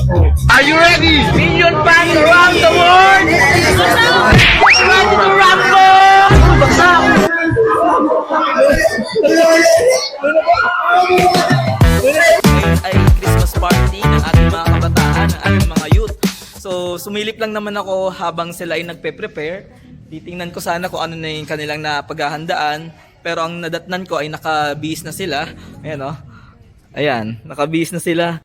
Are you ready? Million fans around the world! Ready to rumble! Ngayon ay Christmas party ng ating mga kabataan, ng ating mga youth. So, sumilip lang naman ako habang sila ay nagpe-prepare. Titingnan ko sana kung ano na yung kanilang napaghahandaan. Pero ang nadatnan ko ay naka-bihis na sila. Ayan o. Ayan, naka-bihis na sila.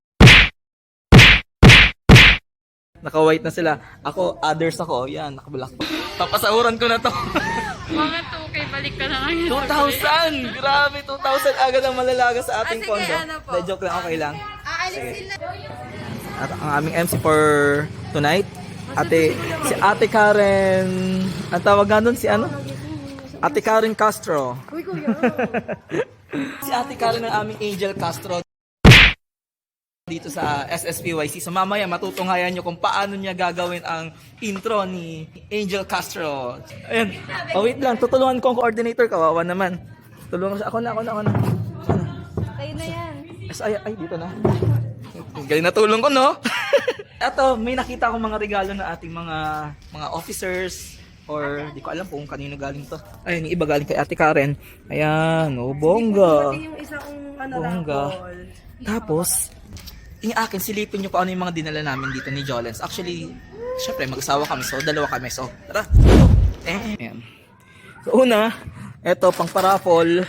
Naka-white na sila. Ako, others ako. Yan, naka-black. Papasahuran ko na to. Mga 2K, balik ka na ngayon. 2,000! Grabe, 2,000 agad ang malalaga sa ating sige, pondo. ano po? Dahil joke lang, okay lang. Aalis Sige. sila. At ang aming MC for tonight, si Ate Karen, ang tawag nga doon, si ano? Ate Karen Castro. Uy, kuya. Si Ate Karen ang aming Angel Castro dito sa SSPYC. So mamaya matutunghayan nyo kung paano niya gagawin ang intro ni Angel Castro. Ayan. Oh, wait lang, tutulungan ko ang coordinator, kawawa naman. Tulungan ko siya. Ako na. Kayo na yan. Ay, dito na. Galing na tulong ko, no? Eto, may nakita akong mga regalo na ating mga officers or di ko alam kung kanino galing to. Ayun, yung iba galing kay Ate Karen. Ayan, oh, bongga. Yung isa kong Bongga. Tapos, yung akin, silipin nyo kung ano yung mga dinala namin dito ni Jolens. Actually, syempre, mag-asawa kami. So, dalawa kami. So, tara. Ayan. So, una, eto, pang paraffol.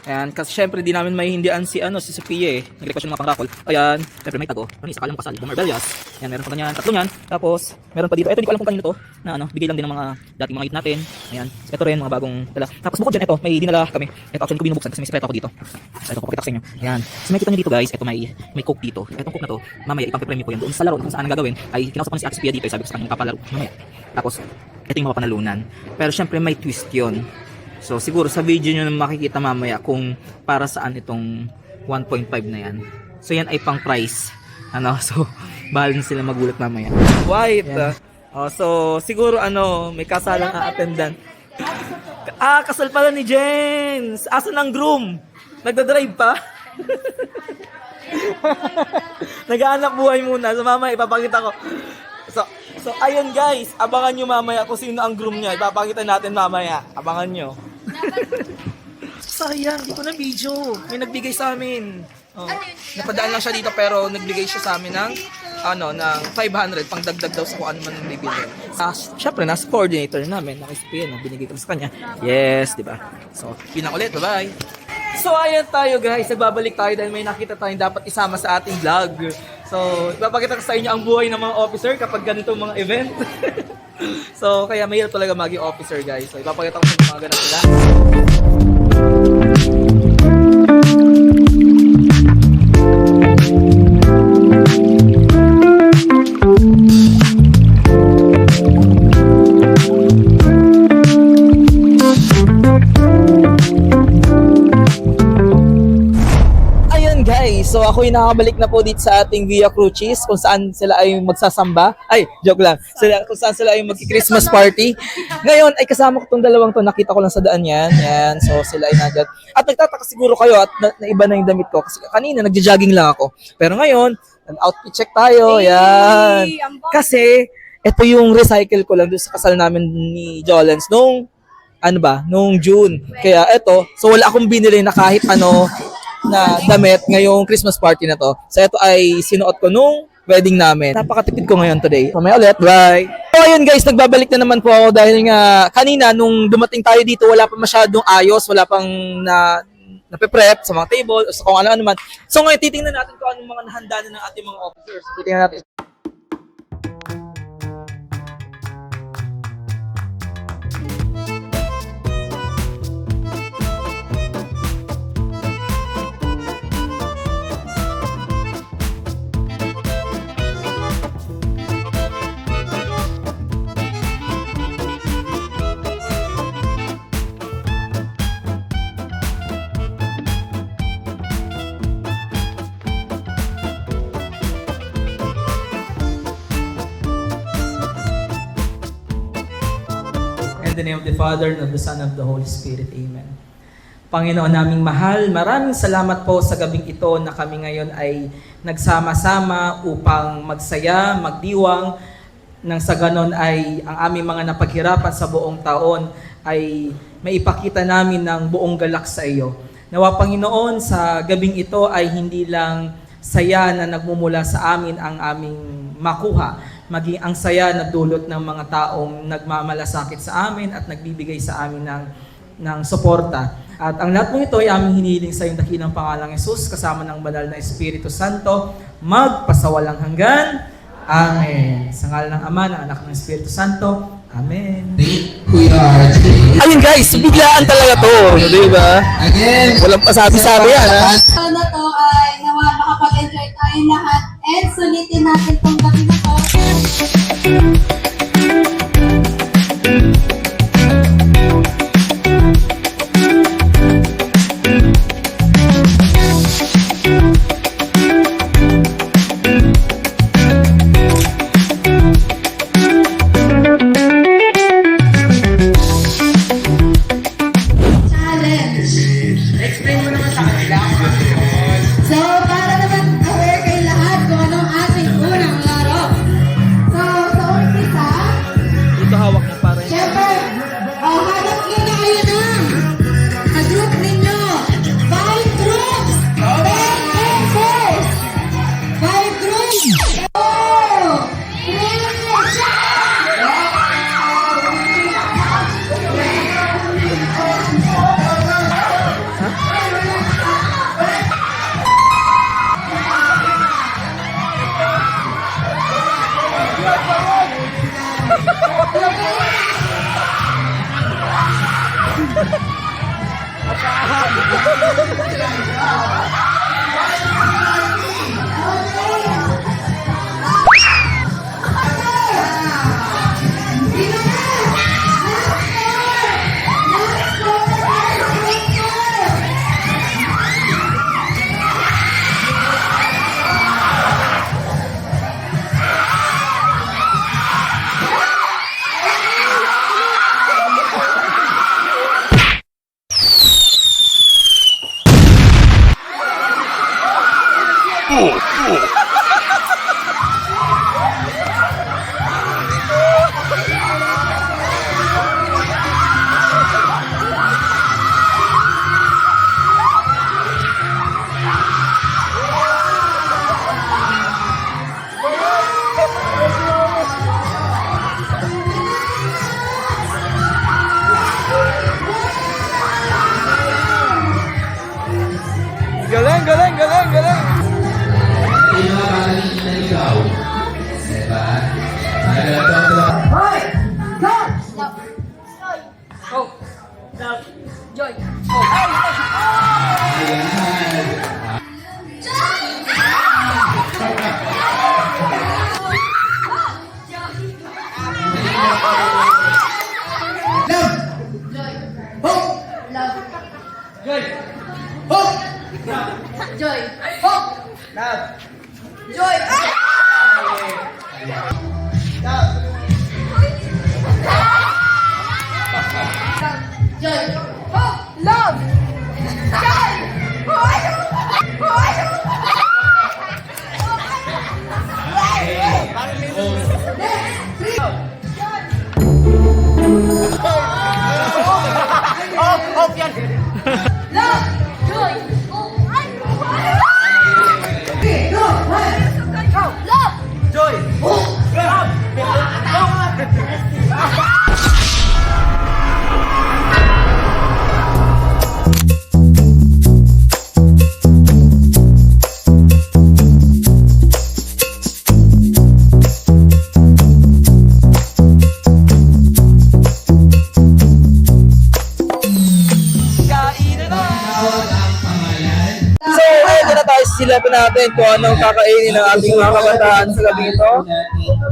Ayan, kasi syempre di namin maihindian si Sophia eh. Nag-request ng mga pang-raffle. Ayan, syempre may tago. Ano, isa kalang kasal, the Marbellas. Ayan, meron pa ganyan, tatlo yan. Tapos, meron pa dito. Ito, hindi ko alam kung kanino to. Na bigay lang din ng mga dating mga youth natin. Ayan, ito rin, mga bagong dala. Tapos bukod dyan, ito, may dinala kami. Ito, actually ko binubuksan kasi may sekreto ako dito. Ito, papakita ko sa inyo. Ayan. So, makikita nyo dito guys, ito may coke dito. Itong coke na to, mamaya ipang-premyo ko yan. Doon sa laro, kung saan ang gagawin, ay kinausap ko na si Ate Sophia dito. Sabi ko sa kanyang papalaro. Mamaya. Tapos, ito yung mga panalunan. Pero syempre may twist yon. So siguro sa video nyo na makikita mamaya kung para saan itong 1.5 na yan. So yan ay pang price. So bahala na sila magulat mamaya. White. So siguro may kasalang a-attendan. Kasal pala ni Jens. Asan ang groom? Nagda-drive pa? Nag-aanap buhay muna. So mamaya ipapakita ko. So ayun guys, abangan nyo mamaya kung sino ang groom niya. Ipapakita natin mamaya. Abangan nyo. Sayang, di ko na video. May nagbigay sa amin. Napadaan lang siya dito pero nagbigay siya sa amin ng ng 500 pang dagdag daw sa kung ano man ang bibili. Syempre, nasa coordinator namin, naka-SPN, binigay ko sa kanya. Yes, di ba? So, yun ang ulit. Bye-bye. So, ayan tayo guys. Nagbabalik tayo dahil may nakita tayong dapat isama sa ating vlog. So, ipapakita ko sa inyo ang buhay ng mga officer kapag ganito mga event. So, kaya mahirap talaga maging officer guys. So, ipapakita ko sa inyo mga ganap sila. So ako yung nakabalik na po dito sa ating Via Crucis kung saan sila ay magsasamba. Ay, joke lang. Kung saan sila ay magki-Christmas party. Ngayon ay kasama ko tong dalawang to. Nakita ko lang sa daan yan. Yan. So sila ay nandiyan. At nagtataka siguro kayo at naiba na yung damit ko. Kasi kanina nagja-jogging lang ako. Pero ngayon, outfit check tayo. Yan. Kasi ito yung recycle ko lang doon sa kasal namin ni Jolens nung June. Kaya ito, so wala akong binili na kahit na damit ngayong Christmas party na to. So ito ay sinuot ko nung wedding namin. Napakatipid ko ngayon today. Mamaya ulit, bye! So ayun guys, nagbabalik na naman po ako dahil nga kanina nung dumating tayo dito wala pa masyadong ayos, wala pang nape-prep sa mga table o sa kung ano-ano man. So ngayon titingnan natin kung anong mga nahanda na ng ating mga officers. Titingnan natin. In the name of the Father, and of the Son, and of the Holy Spirit. Amen. Panginoon naming mahal, maraming salamat po sa gabing ito na kami ngayon ay nagsama-sama upang magsaya, magdiwang, nang sa ganon ay ang aming mga napaghirapan sa buong taon ay maipakita namin ng buong galak sa iyo. Nawa Panginoon, sa gabing ito ay hindi lang saya na nagmumula sa amin ang aming makuha, maging ang saya na dulot ng mga taong nagmamalasakit sa amin at nagbibigay sa amin ng suporta. At ang lahat mong ito ay aming hinihiling sa iyong dakilang pangalang Jesus kasama ng banal na Espiritu Santo, magpasawalang hanggan. Amen. Sa ngalan ng Ama, ng Anak, ng Espiritu Santo. Amen. Ayun guys, biglaan talaga to. Di ba? Again, Walang pasabi-sabi yan, ha? So na to ay nawa makapag-enjoy tayong lahat and sulitin natin tong gabi na to. So, para naman aware kayo lahat kung anong ating unang laro. So, sa umpisa, Ito hawak mo para syempre, hanap nyo na kayo ng group ninyo. 5 groups! 10 pesos! 5 groups! Oh! 11 natin kung anong kakainin ng ating mga kabataan sa gabi ito.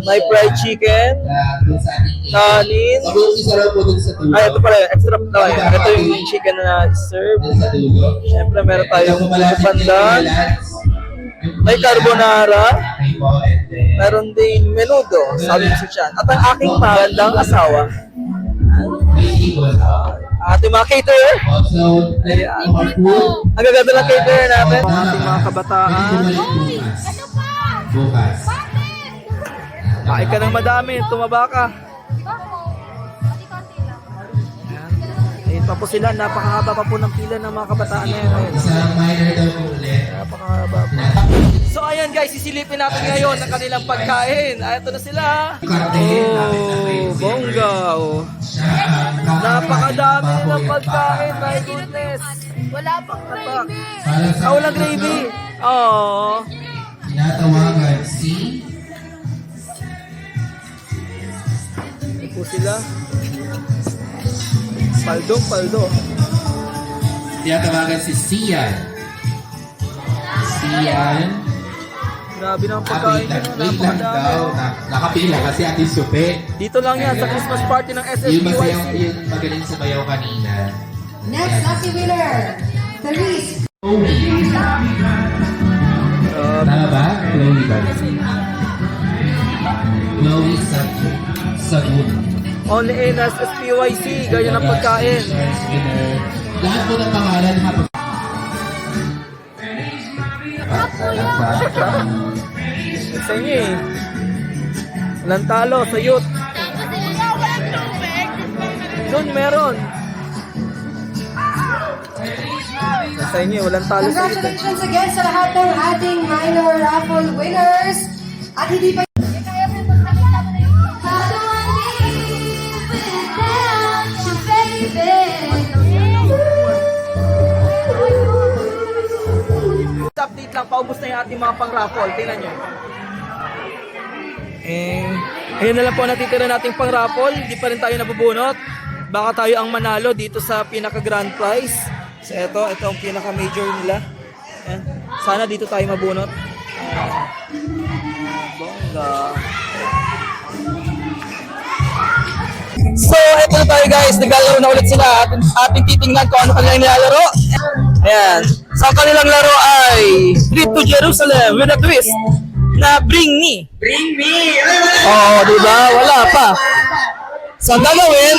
May fried chicken, kanin. Ay, ito pala, extra na yun. Ito yung chicken na serve. Siyempre, meron tayong pandan. May carbonara. Meron ding menudo, sabi ko siya. At ang aking magandang asawa. Ating mga caterer. Also, our food. Ang gaganda ng caterer natin. Ating mga kabataan. Bukas. Kain ka ng madami, tumaba ka. Ayun pa po sila, napakahaba pa po ng pila ng mga kabataan na yan. Ayun. Isang minor daw po ulit. Napakahaba po. So ayan guys, sisilipin natin ngayon ang kanilang pagkain. Ito na sila. Oh, bongga. Oh. Napakadami ng pagkain, my goodness. Wala pang gravy. Walang gravy. Oh. Tinatawagan si Ito po sila. Paldo. tinatawagan si Sian. Sian. Grabe na ang pagkain nyo. Wait lang daw. Nakapila kasi Ate Supe. Dito lang yan sa Christmas party ng Yung masayang, SSPYC. yung magaling sumayaw kanina. Next lucky winner, Therese. Chloe. Tama ba? Chloe ba? Chloe Sagun. Only in SSPYC. Ganyan ang pagkain. Winner. Lahat po ng pangalan habang Sa inyo eh. Walang talo sa youth. Doon meron. Sa inyo, walang talo sa youth. Congratulations again sa lahat ng ating minor raffle winners. At hindi pa Update lang, paubos na yung ating mga pang-raffle. Tingnan nyo. Ayun na lang po natitira nating pang-raffle. Hindi pa rin tayo nabubunot. Baka tayo ang manalo dito sa pinaka-grand prize. So ito ang pinaka-major nila. Ayan. Sana dito tayo mabunot. Bongga. So, eto na tayo guys. Naglalaro na ulit sila. Ating titingnan kung ano kanilang nilalaro. Ayan. So, ang kanilang laro ay Trip to Jerusalem with a twist na Bring Me. Bring me! Oo, diba? Wala pa. So, ang gagawin,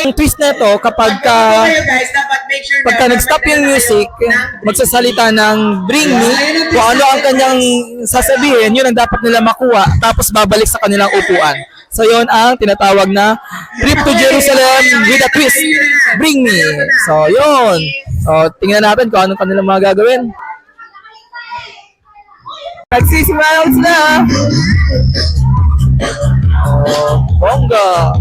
ang twist na ito kapag guys, dapat make sure pagka nag-stop yung music, magsasalita ng Bring Me, kung ano ang kanyang sasabihin, yun ang dapat nila makuha, tapos babalik sa kanilang upuan. So yun ang tinatawag na Trip to Jerusalem with a twist. Bring Me. So yun. So tingnan natin kung anong kanilang mga gagawin. Nagsisimula sila. Oh, bongga.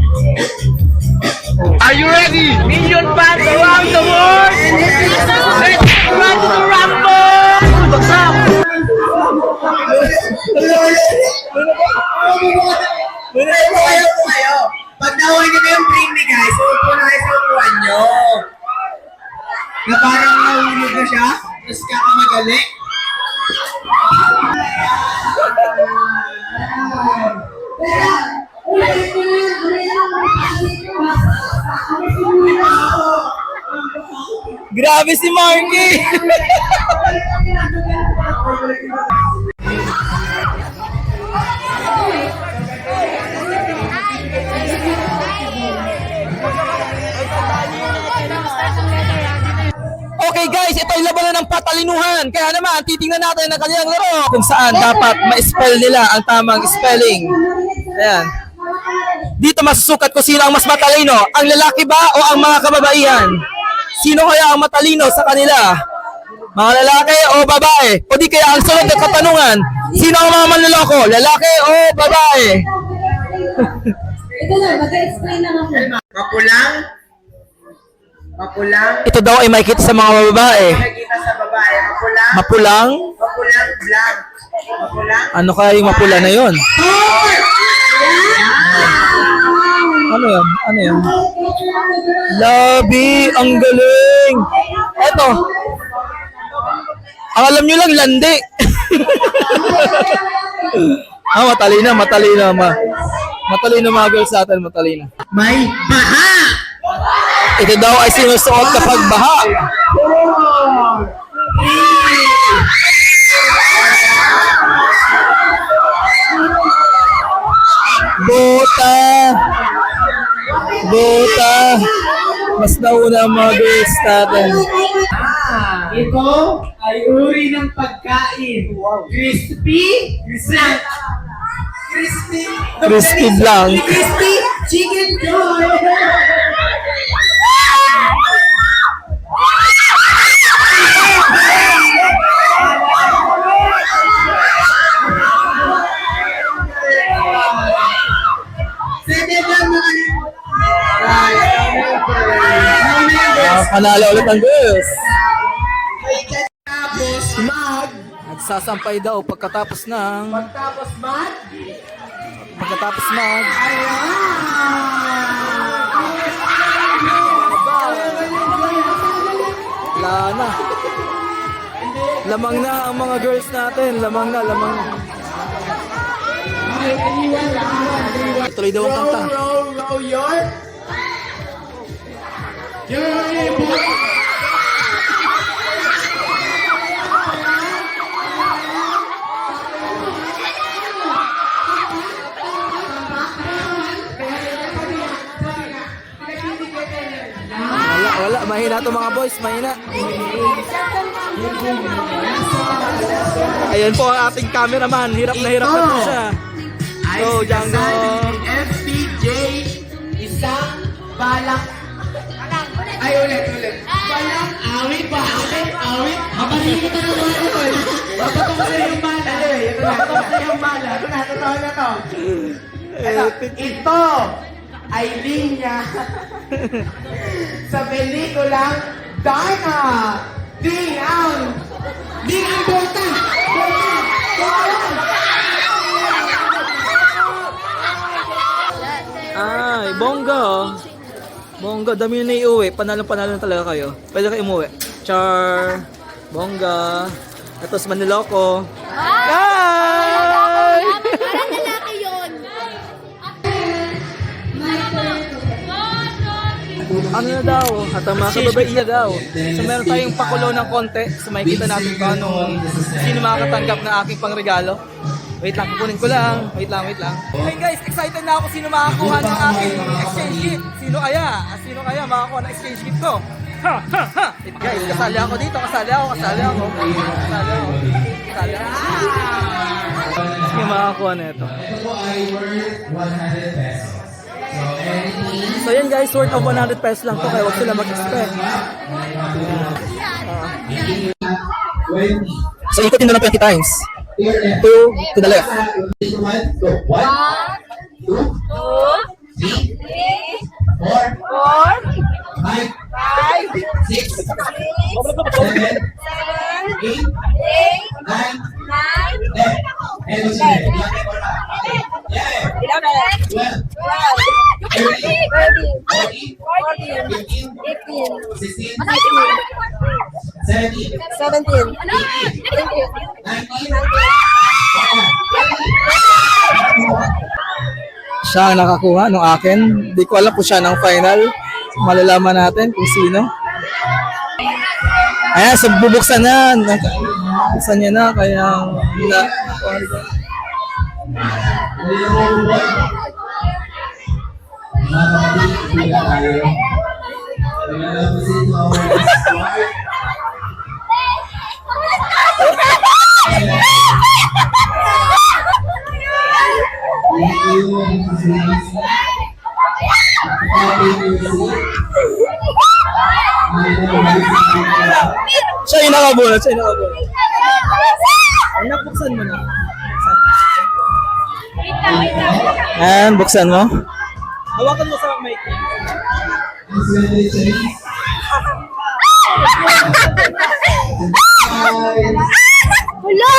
Are you ready? Million fans around the world! Let's get ready to rumble! What's up? Kayo po kayo. Pag nahuwi nyo na yung bring me guys, upo na kayo sa upuan nyo. Na parang nahulog na siya, tapos kakamadali. Grabe si Marky! Okay guys, ito yung labanan ng patalinuhan. Kaya naman, titingnan natin ang kanilang laro. Kung saan dapat ma-spell nila ang tamang spelling. Ayan. Dito masusukat kung sino ang mas matalino. Ang lalaki ba o ang mga kababaihan? Sino kaya ang matalino sa kanila? Mga lalaki o babae? O di kaya ang sunod na katanungan, sino ang mga manloloko? Lalaki o babae? ito na, mag-explain lang ako. Mapulang. Mapulang. Ito daw ay makikita sa mga babae. Nakikita sa babae. Mapulang. Mapulang? Mapulang blank. Mapulang. Ano kaya yung mapula na yon? Ano yan? Ano yan? Labi! Ang galing! Eto. Ang alam nyo lang, landi. Matalino, matalino. Matalino mga girls natin, matalino. May baha! Ito daw ay sinusuot kapag baha. Bota! Bota! Mas nauna ang mga girls natin. Ito ay uri ng pagkain. Crispy snack. Crispy. Crispy blank. Crispy chicken joy. Panalo ulit ang girls. Tapos mag. Nagsasampay daw pagkatapos ng... Pagtapos mag. Pagkatapos mag... Wala na. Lamang na ang mga girls natin. Lamang na, lamang na. Tuloy daw ang kanta. Row your. Wala. Mahina to mga boys. Mahina. Ayan po ang ating cameraman. Hirap na po siya. So, Django. FPJ, isang balak. Ay, ulit. Balak, awit. Mapasin kita ng mga ito. Papatok sa yung bala. Papatok sa yung bala. Totoo na to. Ito ay linya sa pelikulang Darna. Ding ang bota. Ay, bongga. Bongga, dami na iuwi. Panalo na talaga kayo. Pwede kayo umuwi. Char. Bongga. Ito sa Maniloko. Hi! Parang lalaki yun. Ano na daw? At ang mga kababaiya daw. So meron tayong pakulo ng konti. So makikita natin kung sino makakatanggap na aking pangregalo. Wait lang, kukunin ko lang. Wait lang. Okay guys, excited na ako sino makakuha ng aking exchange gift. Sino kaya makakuha ng exchange gift ko? Ha! Guys, kasali ako dito. Kasali ako. Sino makakuha na ito? Ito po ay worth 100 pesos. So, anything So yan guys, worth of 100 pesos lang to. Kaya huwag sila mag-expect. 20. So ikutin na lang 20 times. Here left. 2 to the left. This one. So, 1, 2, 3, 4, 5, 6, 7, 8, 9, 10. And what's your name? Yeah. 12, 13, 14, 15, 16, 17, 19. Siya ang nakakuha nung akin. Hindi ko alam kung siya ng final. Malalaman natin kung sino. Ayan, so bubuksan na. Buksan niya na, kaya siya yung nakabunot. Anak, buksan mo na. Ayan, buksan mo. Hawakan mo sa mic. Wala!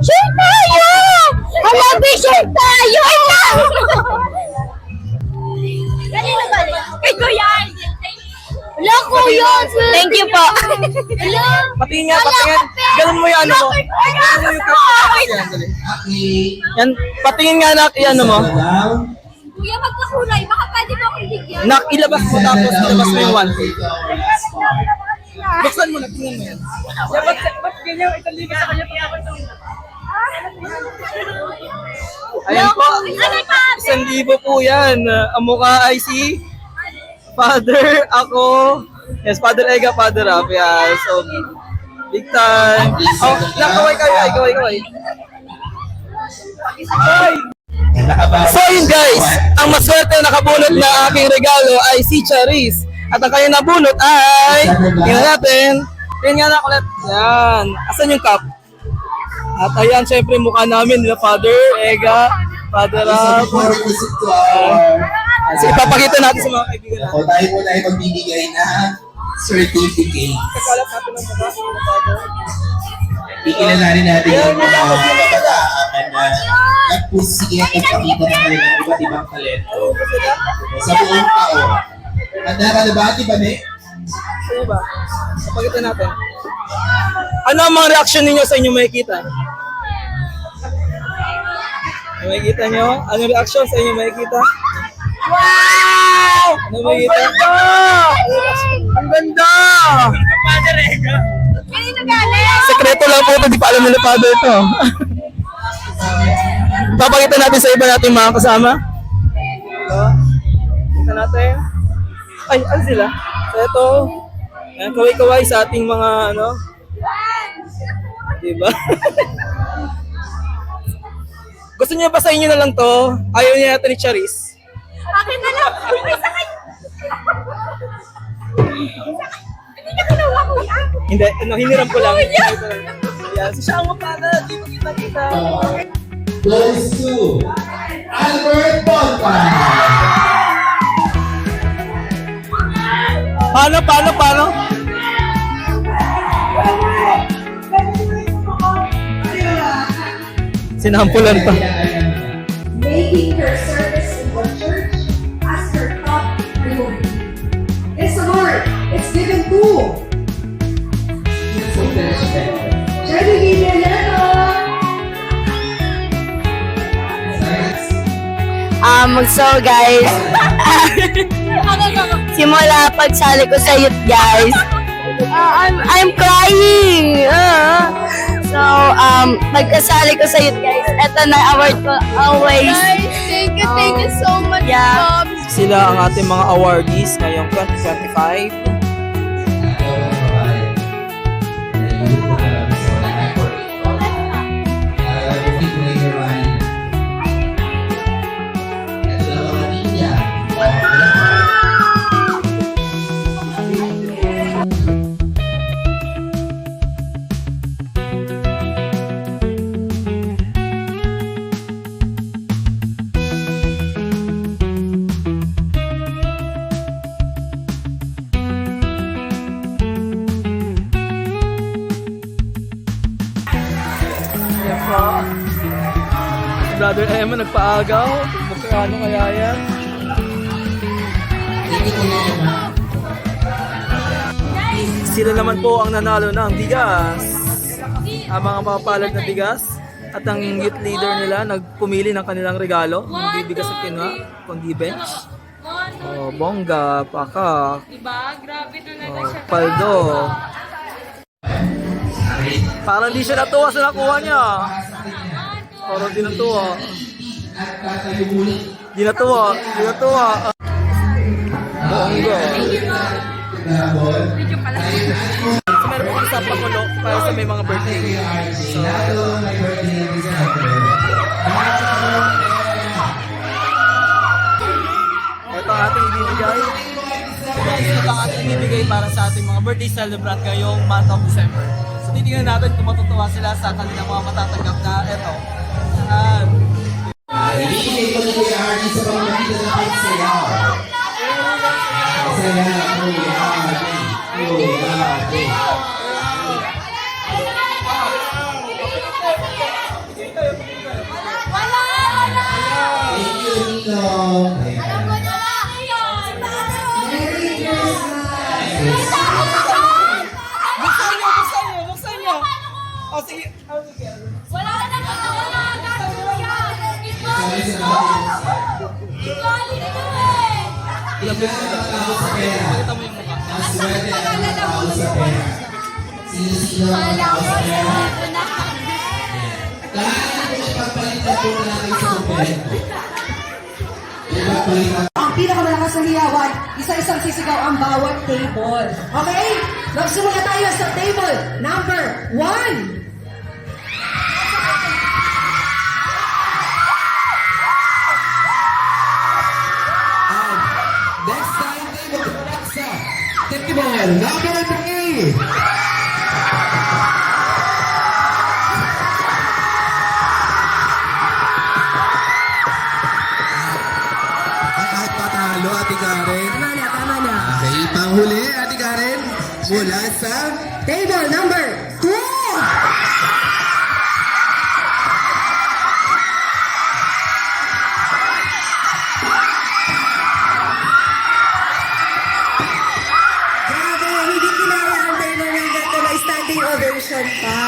Share tayo! Halabi, share tayo! Kanino ba rin? Ito yan! Wala ko yun! Thank you po! Hello! Patingin. Ganun mo yung ano mo. Ganun mo yung kapatid. Yan, dali. Yan, patingin nga na, yan ano mo. Kuya, magkakulay. Baka pwede mo akong bigyan. Nak, ilabas mo tapos ilabas mo yung 1. Buksan mo, tingnan mo yan. Ba't ganyan? Italibas sa kanya pag ako ito. Ayan po, 1,000 po yan. Ang mukha ay si Father, ako, yes, Father Ega, Father Rap, yeah. So, big time. Oh, nakaway kayo, kaway. So yun guys, ang maswerte na nakabunot na aking regalo ay si Charis. At ang kanyang nabunot ay, tingnan natin, tingnan nga na ulit. Yan, asan yung cup? At ayan, syempre mukha namin nila Father Ega, Father Rap. So ipapakita natin sa mga kaibigan natin. O tayo muna ay magbibigay ng certificate. Kasalat natin ng mukha ng Father. Ikilalanin natin yung mga kabataan na nagpusigit at pakita ng kanilang iba't ibang talento sa buong taon. Handa ka na ba, Ate Bane? Sino ba? Ipapakita natin. Ano ang mga reaction ninyo sa inyong makikita? Makikita nyo? Anong reaction sa inyong makikita? Wow! Ano makikita? Ang ganda! Kanino galing? Sekreto lang po ito, di pa alam nila Father ito. Papakita natin sa iba natin mga kasama. Ito. Kita natin. Ay, ano sila? So ito, ayan, kaway-kaway sa ating mga ano. Diba? Gusto niyo ba sa inyo na lang to? Ayaw niya natin ni Charis. Akin na lang. May sakit. Hindi niya kinuha, kuya. Hindi, ano, hiniram ko lang. Ayan, so siya ang mapana, di mo kita-kita. Goes to Albert Ponta. Paano? Sinampulan pa. Making her service in the church as her top priority. This award is given to Jenny Guillermo. So guys, simula pagsali ko sa youth guys, I'm crying. So, pagkasali ko sa youth guys, eto na award ko always. Guys, thank you so much. Yeah. Sila ang ating mga awardees ngayong 2025. Brother Emma nagpaagaw. Magkano kaya yan? Sila naman po ang nanalo ng bigas. Ang mga mapapalad na bigas. At ang youth leader nila nagpumili ng kanilang regalo. Hindi bigas at kinuha, kundi bench. Oh, bongga, paka. Diba? Grabe talaga siya. Paldo. Parang di siya natuwa sa nakuha niya. Parang di natuwa. Di natuwa. Bongga. So meron po sa pakulo para sa may mga birthday. So, ito ang ating ibibigay. Ito ang ating ibibigay para sa ating mga birthday celebrant ngayong month of December. So titingnan natin kung matutuwa sila sa kanilang mga matatanggap na ito. Ibigay ko na po yung artist sa mga makita na pagsayaw. Thank you, Nino. Buksan nyo. O sige. Wala na Ilapit mo na. Pakita mo yung mukha. Sino-sino ang tao sa pera? Kahit kung ipagpalitan po natin sa kumpleto. Ipagpalitan. Ang pinakamalakas na hiyawan, isa-isang sisigaw ang bawat table. Okay? Magsimula tayo sa table number 1. Next time, table Alexa. Table number 3. Kahit patalo, Ate Karen. Tama na. Okay, panghuli, Ate Karen. Mula sa... Table number 2. Grabe, hindi kinaya ang table number 2 na standing ovation pa.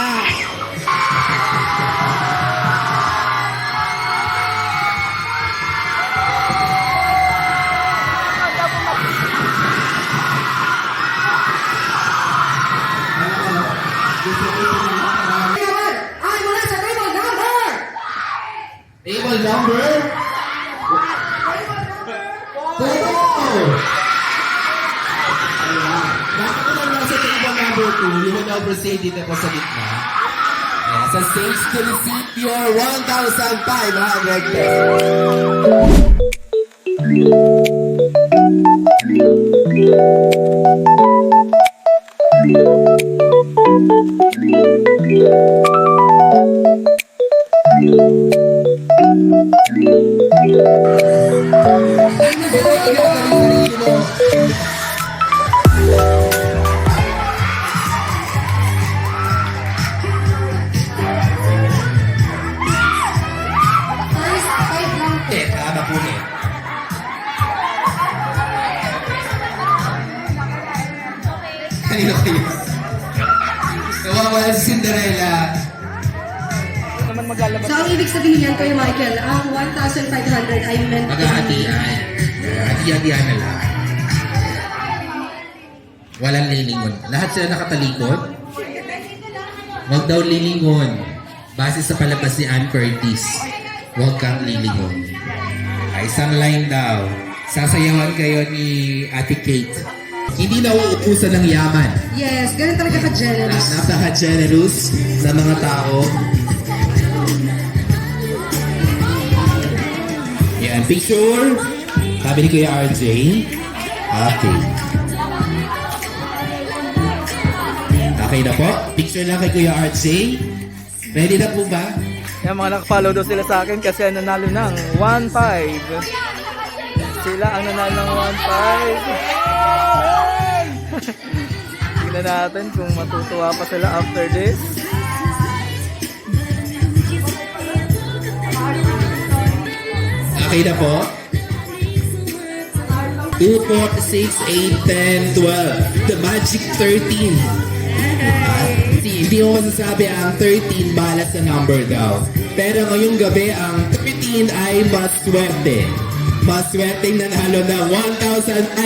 Ay, mula sa table number! Table number... 2. Bakit ko lang sa table number 2, you will now proceed dito po sa gitna. Ayan, sa stage to receive your 1,500 pesos. First, 5 lang. Tama po niya. Kanino kayo? Nawawala si Cinderella. Hindi naman maglalabas. So, ang ibig sabihin yan, Kuya Michael, ang 1,500 ay meant to Maghahatian. Hati-hatian na lang. Walang lilingon. Lahat sila nakatalikod? Huwag daw lilingon. Base sa palabas ni Ann Curtis, huwag kang lilingon. Ay, isang line daw. Sasayawan kayo ni Ate Kate. Hindi na uutusan ng yaman. Yes, ganun talaga ka-generous. Napaka-generous sa mga tao. Yan, picture. Sabi ni Kuya RJ. Okay. Okay na po. Picture lang kay Kuya RJ. Ready na po ba? Yan, mga nakafollow daw sila sa akin kasi ang nanalo ng 1.5. Sila ang nanalo ng 1.5. Tingnan natin kung matutuwa pa sila after this. Okay na po. 2, 4, 6, 8, 10, 12. The magic 13. Hindi ko masasabi ang 13 balas sa number daw. Pero ngayong gabi ang 13 ay maswerte. Maswerteng nanalo ng 1,500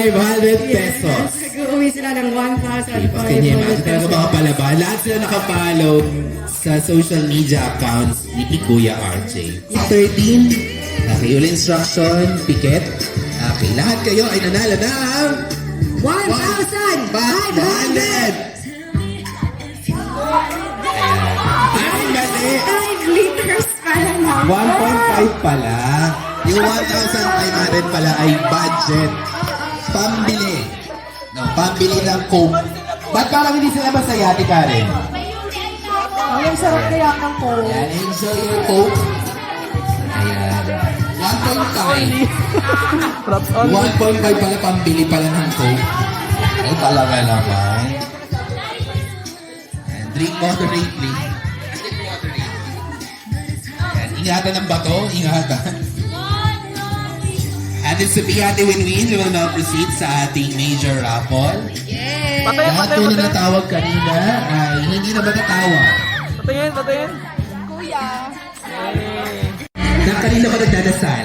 pesos. Nag-uwi sila ng 1,500 Can you imagine talaga mga palaban? Lahat sila nakafollow sa social media accounts ni Kuya RJ. 13. Okay, yung instruction, piket. Okay, lahat kayo ay nanalo ng 1,500! 500! Ay, mali! 5 liters pala na. 1.5 pala. Yung 1,500 pala ay budget. Pambili. No, pambili ng Coke. Ba't parang hindi sila masaya, Ate Karen? Ang sarap kaya ng Coke. Ayan, enjoy your Coke. Ayan. 1.5. Props on. 1.5 pala pambili pala ng Coke. Ay, talaga naman. Ayan, drink moderately. Drink moderately. Ayan, ingatan ng bato, ingatan. And it's to be Ate Winwin, we will now proceed sa ating major raffle. Patayin, Lahat patayin, po na patayin. natawag kanina ay hindi na matatawag. Patayin, patayin. Na kanina ba nagdadasal?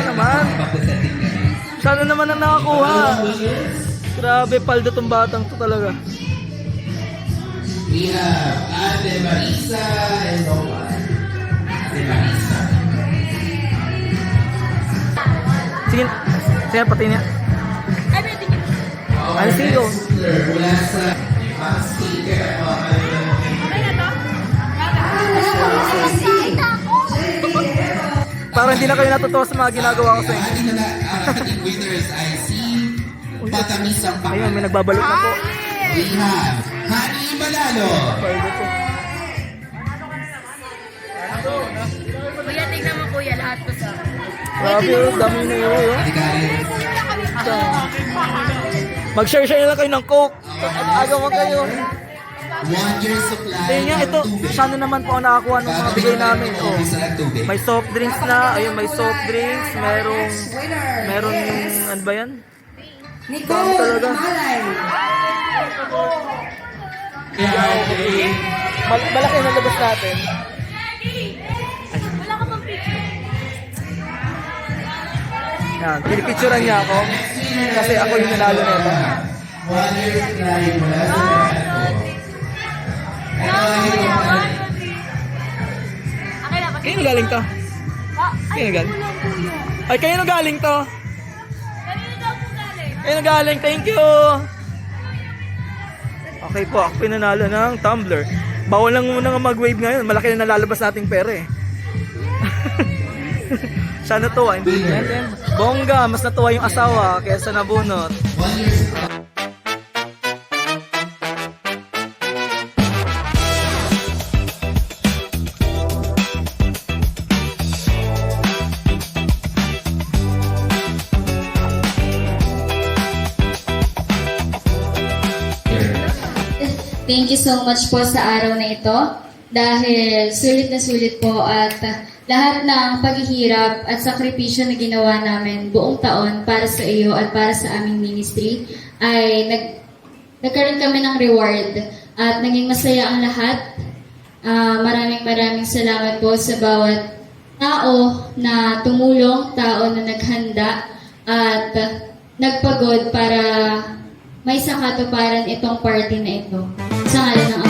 naman. Papasatin ka na. Sana naman ang nakakuha. Grabe, paldo tong batang to talaga. We have Ate Marisa and Roman. Ate Marisa. Sige, sige, pati niya. Ano siyo? Mula sa mga sticker o Parang hindi na kayo natutuwa sa mga ginagawa ko sa inyo. ating ating winners ay si Patamisang Ayun, may nagbabalot na po. We have Hani Manalo. Kuya, tingnan mo kuya, lahat po sa... Grabe, oh, dami na yun. Oh. Mag-share-share lang kayo ng Coke. Agaw kayo. 1 year supply. Ayun nga, ito, sana naman po ang nakakuha ng mga bigay namin. Oh. May soft drinks na, ayun, may soft drinks, meron yung, ano ba yan? Dami talaga. Malaki na labas natin. Yan, pinipicturean niya ako kasi ako yung nanalo nito. 1 year supply mula sa Kayo na galing to? Kayo na galing? Ay, kayo na galing to? Kayo na galing, thank you! Okay po, ako pinanalo ng tumbler. Bawal lang muna nga mag-wave ngayon, malaki na nalalabas nating pera eh. Siya natuwa, hindi natin. Bongga, mas natuwa yung asawa kaysa nabunot. 1 year supply. Thank you so much po sa araw na ito dahil sulit na sulit po at lahat ng paghihirap at sakripisyo na ginawa namin buong taon para sa iyo at para sa aming ministry ay nagkaroon kami ng reward at naging masaya ang lahat. Maraming salamat po sa bawat tao na tumulong, tao na naghanda at nagpagod para may sakatuparan itong party na ito. Sa ngalan ng